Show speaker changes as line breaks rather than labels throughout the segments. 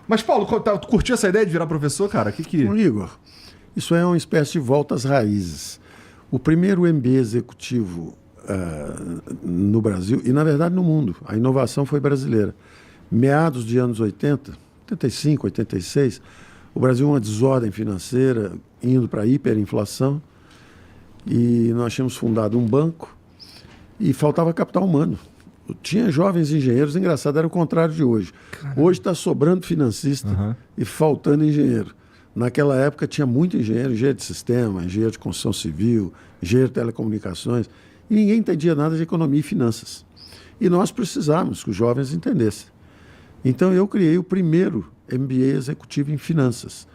Mas, Paulo, tu curtiu essa ideia de virar professor, cara?
Igor, isso é uma espécie de volta às raízes. O primeiro MBA executivo no Brasil, e na verdade no mundo, a inovação foi brasileira. Meados de anos 80, 85, 86, o Brasil uma desordem financeira, indo para a hiperinflação, e nós tínhamos fundado um banco e faltava capital humano. Tinha jovens engenheiros, engraçado, era o contrário de hoje. Caramba. Hoje está sobrando financista e faltando engenheiro. Naquela época tinha muito engenheiro de sistema, engenheiro de construção civil, engenheiro de telecomunicações, e ninguém entendia nada de economia e finanças. E nós precisávamos que os jovens entendessem. Então eu criei o primeiro MBA executivo em finanças.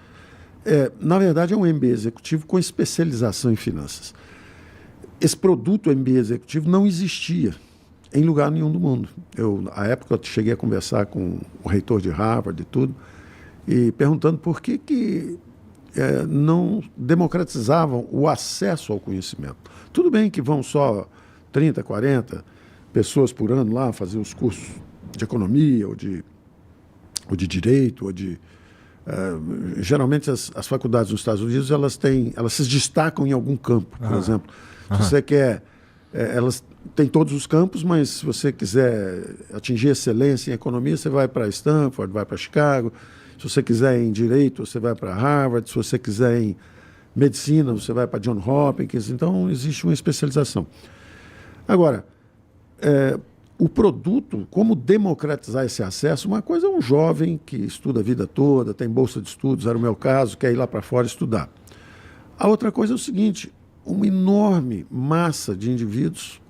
Na verdade é um MBA executivo com especialização em finanças. Esse produto MBA executivo não existia em lugar nenhum do mundo. À época, eu cheguei a conversar com o reitor de Harvard e tudo, e perguntando por que não democratizavam o acesso ao conhecimento. Tudo bem que vão só 30, 40 pessoas por ano lá fazer os cursos de economia, ou de direito, geralmente as faculdades nos Estados Unidos, elas se destacam em algum campo, por exemplo. Se você quer... elas têm todos os campos, mas se você quiser atingir excelência em economia, você vai para Stanford, vai para Chicago. Se você quiser em direito, você vai para Harvard. Se você quiser em medicina, você vai para Johns Hopkins. Então, existe uma especialização. Agora, o produto, como democratizar esse acesso? Uma coisa é um jovem que estuda a vida toda, tem bolsa de estudos, era o meu caso, quer ir lá para fora estudar. A outra coisa é o seguinte: uma enorme massa de indivíduos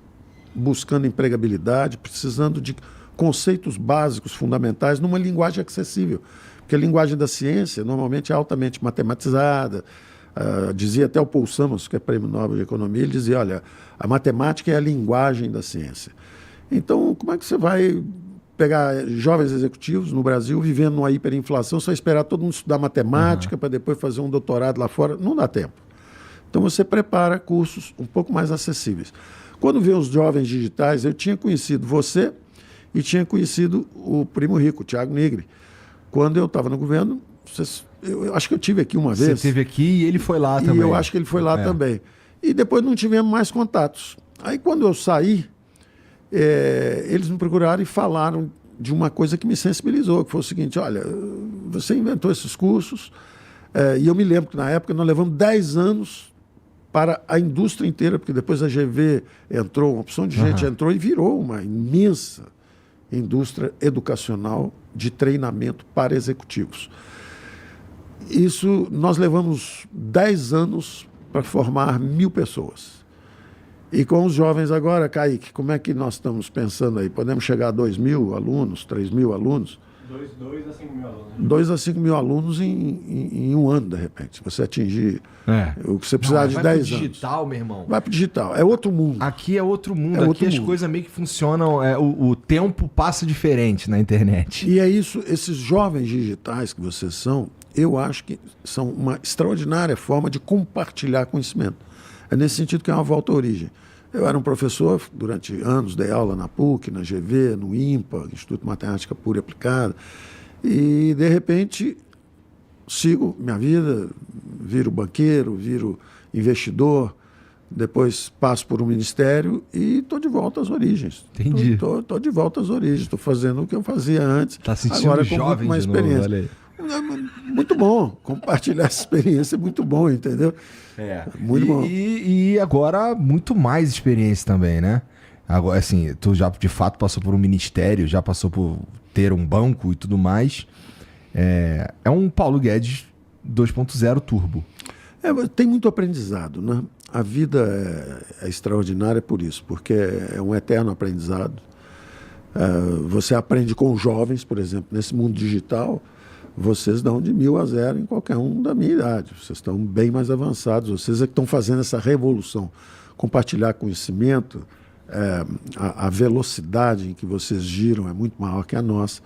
buscando empregabilidade, precisando de conceitos básicos, fundamentais, numa linguagem acessível. Porque a linguagem da ciência normalmente é altamente matematizada. Dizia até o Paul Samuelson, que é prêmio Nobel de Economia, ele dizia, olha, a matemática é a linguagem da ciência. Então, como é que você vai pegar jovens executivos no Brasil vivendo numa hiperinflação, só esperar todo mundo estudar matemática para depois fazer um doutorado lá fora? Não dá tempo. Então você prepara cursos um pouco mais acessíveis. Quando veio os jovens digitais, eu tinha conhecido você e tinha conhecido o primo rico, o Thiago Nigri. Quando eu estava no governo, eu acho que eu tive aqui uma vez.
Você esteve aqui e ele foi lá também.
E eu acho que ele foi lá também. E depois não tivemos mais contatos. Aí quando eu saí, eles me procuraram e falaram de uma coisa que me sensibilizou, que foi o seguinte: olha, você inventou esses cursos, e eu me lembro que na época nós levamos 10 anos para a indústria inteira, porque depois a GV entrou, uma opção de gente entrou e virou uma imensa indústria educacional de treinamento para executivos. Isso, nós levamos 10 anos para formar 1.000 pessoas. E com os jovens agora, Kaique, como é que nós estamos pensando aí? Podemos chegar a 2.000 alunos, 3.000 alunos?
2 a 5 mil alunos.
2 a 5 mil alunos em um ano, de repente. Você atingir o que você precisar de 10 anos.
Vai pro digital, meu irmão.
Vai pro digital. É outro mundo.
Aqui é outro mundo. Aqui as coisas meio que funcionam. O tempo passa diferente na internet.
E é isso. Esses jovens digitais que vocês são, eu acho que são uma extraordinária forma de compartilhar conhecimento. É nesse sentido que é uma volta à origem. Eu era um professor, durante anos dei aula na PUC, na GV, no IMPA, Instituto de Matemática Pura e Aplicada, e de repente sigo minha vida, viro banqueiro, viro investidor, depois passo por um ministério e estou de volta às origens.
Entendi.
Estou de volta às origens, estou fazendo o que eu fazia antes,
tá sentindo
agora com
jovem
muito mais
de novo,
experiência.
olha aí.
Muito bom, compartilhar essa experiência é muito bom, entendeu? Muito bom.
E agora muito mais experiência também, né? Agora, assim, tu já de fato passou por um ministério, já passou por ter um banco e tudo mais. É um Paulo Guedes 2.0 turbo.
Tem muito aprendizado, né? A vida é extraordinária por isso, porque é um eterno aprendizado. Você aprende com os jovens, por exemplo, nesse mundo digital. Vocês dão de 1.000 a 0 em qualquer um da minha idade. Vocês estão bem mais avançados. Vocês é que estão fazendo essa revolução. Compartilhar conhecimento, a velocidade em que vocês giram é muito maior que a nossa.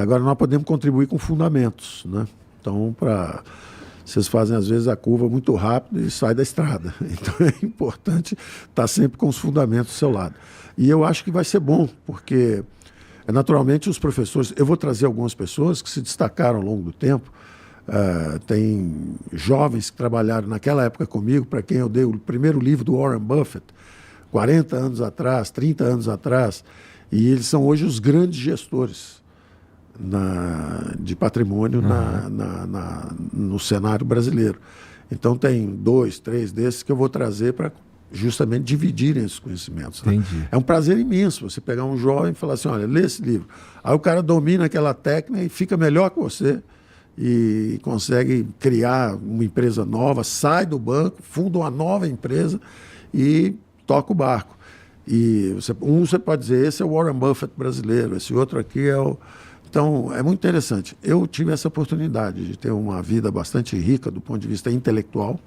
Agora, nós podemos contribuir com fundamentos, né? Então, vocês fazem, às vezes, a curva muito rápido e sai da estrada. Então, é importante estar sempre com os fundamentos do seu lado. E eu acho que vai ser bom, porque Naturalmente, os professores... Eu vou trazer algumas pessoas que se destacaram ao longo do tempo. Tem jovens que trabalharam naquela época comigo, para quem eu dei o primeiro livro do Warren Buffett, 40 anos atrás, 30 anos atrás, e eles são hoje os grandes gestores de patrimônio no cenário brasileiro. Então, tem 2, 3 desses que eu vou trazer para justamente dividirem esses conhecimentos. Né? É um prazer imenso você pegar um jovem e falar assim, olha, lê esse livro. Aí o cara domina aquela técnica e fica melhor que você e consegue criar uma empresa nova, sai do banco, funda uma nova empresa e toca o barco. E você pode dizer, esse é o Warren Buffett brasileiro, esse outro aqui é o... Então, é muito interessante. Eu tive essa oportunidade de ter uma vida bastante rica do ponto de vista intelectual.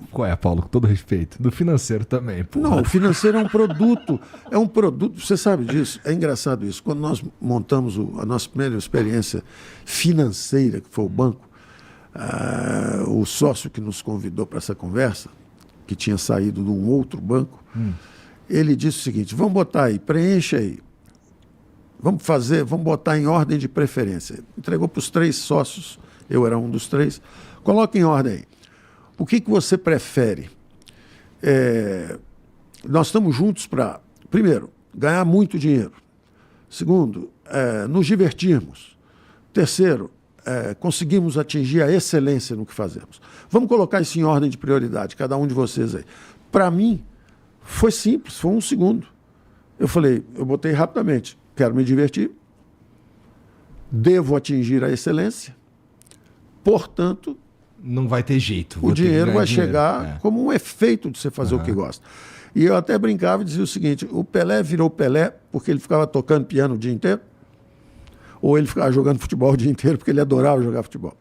Qual é, Paulo? Com todo respeito. Do financeiro também. Porra.
Não, o financeiro é um produto. É um produto, você sabe disso. É engraçado isso. Quando nós montamos a nossa primeira experiência financeira, que foi o banco, o sócio que nos convidou para essa conversa, que tinha saído de um outro banco, ele disse o seguinte, vamos botar aí, preencha aí. Vamos botar em ordem de preferência. Entregou para os 3 sócios, eu era um dos 3. Coloca em ordem aí. O que você prefere? Nós estamos juntos para, primeiro, ganhar muito dinheiro. Segundo, nos divertirmos. Terceiro, conseguimos atingir a excelência no que fazemos. Vamos colocar isso em ordem de prioridade, cada um de vocês aí. Para mim, foi simples, foi 1 segundo. Eu botei rapidamente. Quero me divertir, devo atingir a excelência, portanto...
Não vai ter jeito.
O dinheiro vai chegar como um efeito de você fazer o que gosta. E eu até brincava e dizia o seguinte, o Pelé virou Pelé porque ele ficava tocando piano o dia inteiro, ou ele ficava jogando futebol o dia inteiro porque ele adorava jogar futebol.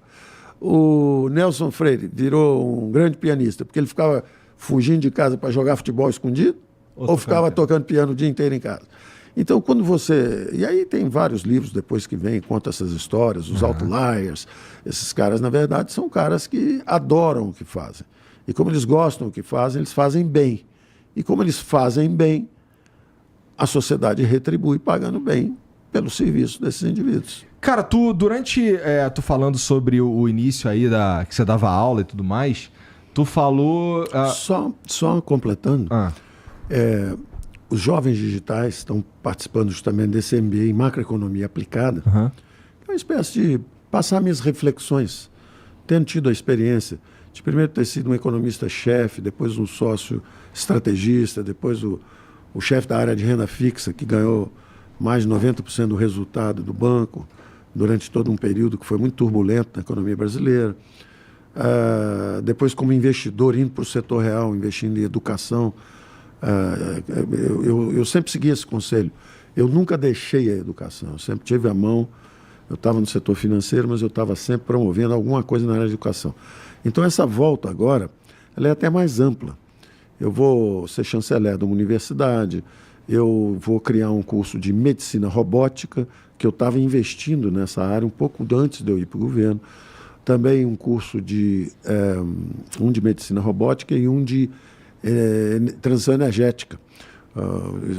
O Nelson Freire virou um grande pianista porque ele ficava fugindo de casa para jogar futebol escondido, ou ficava tocando piano o dia inteiro em casa. Então, quando você... E aí tem vários livros depois que vem, conta essas histórias, os outliers. Esses caras, na verdade, são caras que adoram o que fazem. E como eles gostam do que fazem, eles fazem bem. E como eles fazem bem, a sociedade retribui pagando bem pelo serviço desses indivíduos.
Cara, tu falando sobre o início aí que você dava aula e tudo mais, tu falou...
Só completando... Os jovens digitais estão participando justamente desse MBA em macroeconomia aplicada. É uma espécie de passar minhas reflexões, tendo tido a experiência de primeiro ter sido um economista-chefe, depois um sócio estrategista, depois o chefe da área de renda fixa, que ganhou mais de 90% do resultado do banco durante todo um período que foi muito turbulento na economia brasileira. Depois como investidor, indo para o setor real, investindo em educação. Eu sempre segui esse conselho. Eu nunca deixei a educação, eu sempre tive a mão. Eu estava no setor financeiro, mas eu estava sempre promovendo alguma coisa na área de educação. Então essa volta agora, ela é até mais ampla. Eu vou ser chanceler de uma universidade, eu vou criar um curso de medicina robótica, que eu estava investindo nessa área um pouco antes de eu ir para o governo. Também um curso de medicina robótica e um de transição energética.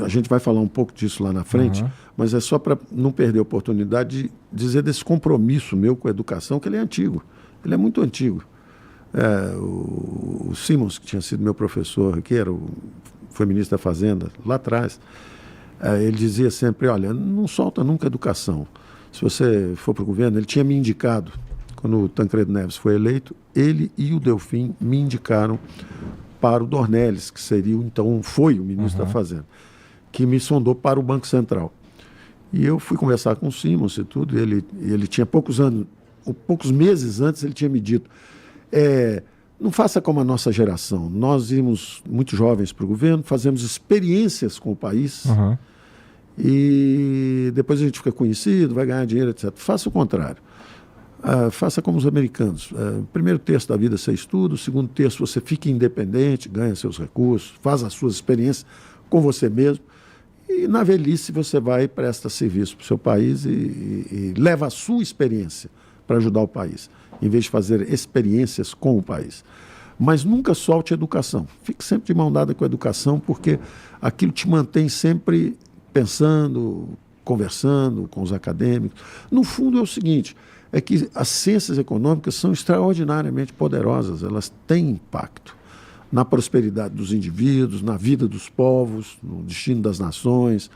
A gente vai falar um pouco disso lá na frente, mas é só para não perder a oportunidade de dizer desse compromisso meu com a educação, que ele é antigo. Ele é muito antigo. O Simons, que tinha sido meu professor aqui, foi ministro da Fazenda lá atrás, ele dizia sempre, olha, não solta nunca a educação. Se você for para o governo, ele tinha me indicado, quando o Tancredo Neves foi eleito, ele e o Delfim me indicaram para o Dornelles, que foi o ministro da Fazenda, que me sondou para o Banco Central. E eu fui conversar com o Simons e tudo, e ele tinha poucos meses antes, ele tinha me dito, não faça como a nossa geração, nós íamos muito jovens para o governo, fazemos experiências com o país, e depois a gente fica conhecido, vai ganhar dinheiro, etc. Faça o contrário. Faça como os americanos. Primeiro terço da vida você estuda, o segundo terço você fica independente, ganha seus recursos, faz as suas experiências com você mesmo e na velhice você vai e presta serviço para o seu país e leva a sua experiência para ajudar o país, em vez de fazer experiências com o país. Mas nunca solte a educação. Fique sempre de mão dada com a educação, porque aquilo te mantém sempre pensando, conversando com os acadêmicos. No fundo é o seguinte, é que as ciências econômicas são extraordinariamente poderosas, elas têm impacto na prosperidade dos indivíduos, na vida dos povos, no destino das nações.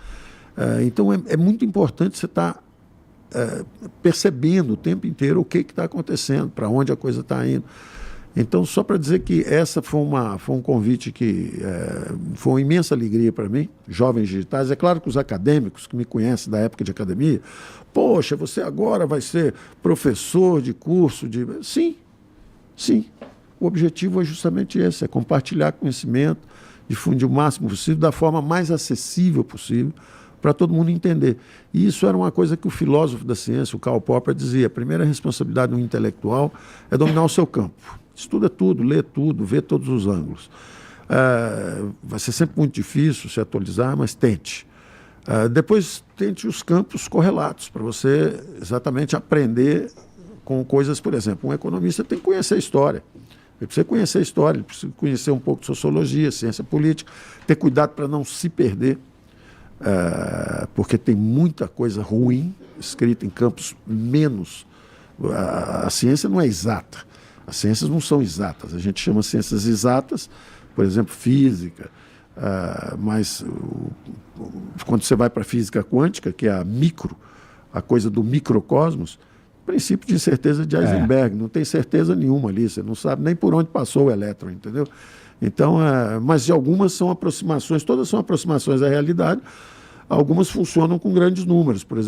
Então é muito importante você estar percebendo o tempo inteiro o que está acontecendo, para onde a coisa está indo. Então, só para dizer que essa foi um convite que foi uma imensa alegria para mim, Jovens Digitais. É claro que os acadêmicos que me conhecem da época de academia, poxa, você agora vai ser professor de curso de... Sim, sim. O objetivo é justamente esse, é compartilhar conhecimento, difundir o máximo possível, da forma mais acessível possível, para todo mundo entender. E isso era uma coisa que o filósofo da ciência, o Karl Popper, dizia: a primeira responsabilidade do intelectual é dominar o seu campo. Estuda tudo, lê tudo, vê todos os ângulos. Vai ser sempre muito difícil se atualizar, mas tente. Depois tente os campos correlatos, para você exatamente aprender com coisas, por exemplo, um economista tem que conhecer a história. Ele precisa conhecer a história, ele precisa conhecer um pouco de sociologia, ciência política, ter cuidado para não se perder, porque tem muita coisa ruim escrita em campos menos... A ciência não é exata. As ciências não são exatas. A gente chama ciências exatas, por exemplo, física, mas quando você vai para a física quântica, que é a coisa do microcosmos, princípio de incerteza de Heisenberg, não tem certeza nenhuma ali, você não sabe nem por onde passou o elétron, entendeu? Então, mas de algumas são aproximações, todas são aproximações à realidade, algumas funcionam com grandes números, por exemplo.